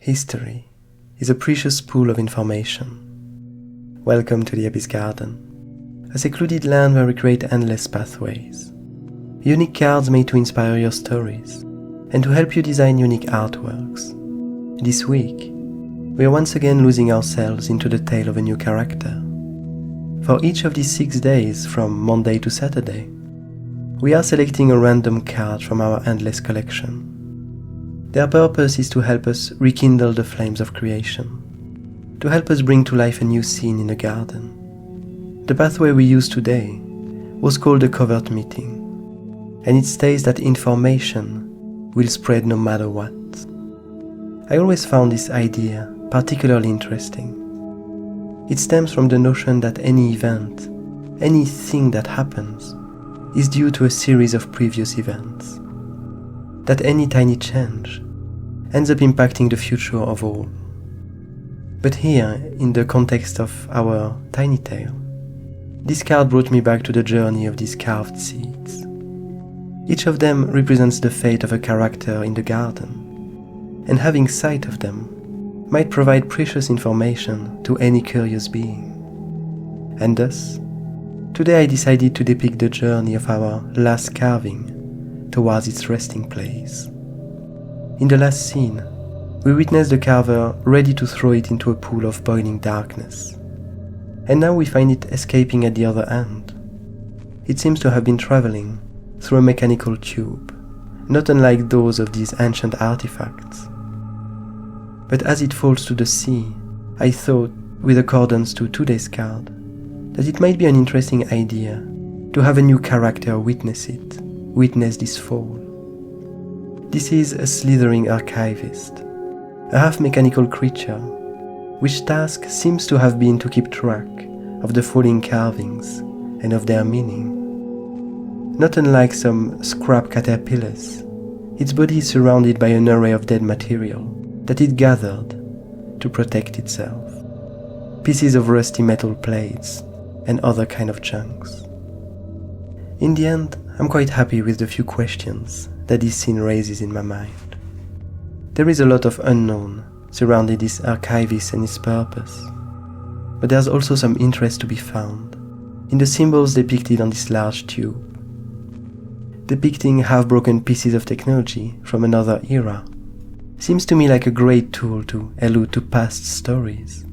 History is a precious pool of information. Welcome to the Abyss Garden, a secluded land where we create endless pathways. Unique cards made to inspire your stories and to help you design unique artworks. This week, we are once again losing ourselves into the tale of a new character. For each of these 6 days, from Monday to Saturday, we are selecting a random card from our endless collection. Their purpose is to help us rekindle the flames of creation, to help us bring to life a new scene in a garden. The pathway we use today was called a covert meeting, and it states that information will spread no matter what. I always found this idea particularly interesting. It stems from the notion that any event, anything that happens, is due to a series of previous events. That any tiny change ends up impacting the future of all. But here, in the context of our tiny tale, this card brought me back to the journey of these carved seeds. Each of them represents the fate of a character in the garden, and having sight of them might provide precious information to any curious being. And thus, today I decided to depict the journey of our last carving towards its resting place. In the last scene, we witness the carver ready to throw it into a pool of boiling darkness. And now we find it escaping at the other end. It seems to have been traveling through a mechanical tube, not unlike those of these ancient artifacts. But as it falls to the sea, I thought, with accordance to today's card, that it might be an interesting idea to have a new character witness this fall. This is a slithering archivist, a half-mechanical creature, which task seems to have been to keep track of the falling carvings and of their meaning. Not unlike some scrap caterpillars, its body is surrounded by an array of dead material that it gathered to protect itself. Pieces of rusty metal plates and other kind of chunks. In the end, I'm quite happy with the few questions that this scene raises in my mind. There is a lot of unknown surrounding this archivist and its purpose, but there's also some interest to be found in the symbols depicted on this large tube. Depicting half-broken pieces of technology from another era seems to me like a great tool to allude to past stories.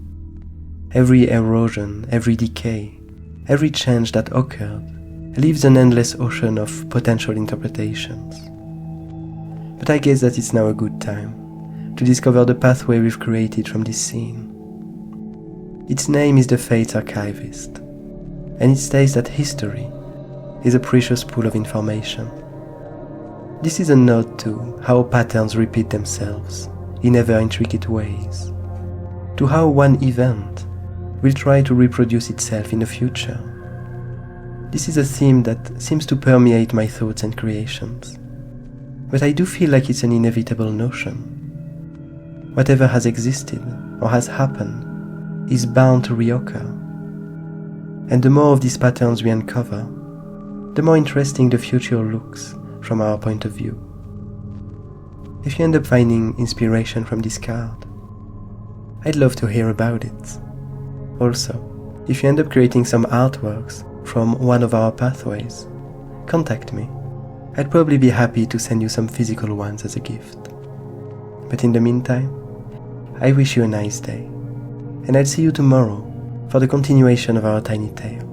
Every erosion, every decay, every change that occurred leaves an endless ocean of potential interpretations. But I guess that it's now a good time to discover the pathway we've created from this scene. Its name is the Fate's Archivist, and it states that history is a precious pool of information. This is a nod to how patterns repeat themselves in ever intricate ways, to how one event will try to reproduce itself in the future. This is a theme that seems to permeate my thoughts and creations, but I do feel like it's an inevitable notion. Whatever has existed or has happened is bound to reoccur, and the more of these patterns we uncover, the more interesting the future looks from our point of view. If you end up finding inspiration from this card, I'd love to hear about it. Also, if you end up creating some artworks from one of our pathways, contact me. I'd probably be happy to send you some physical ones as a gift. But in the meantime, I wish you a nice day, and I'll see you tomorrow for the continuation of our tiny tale.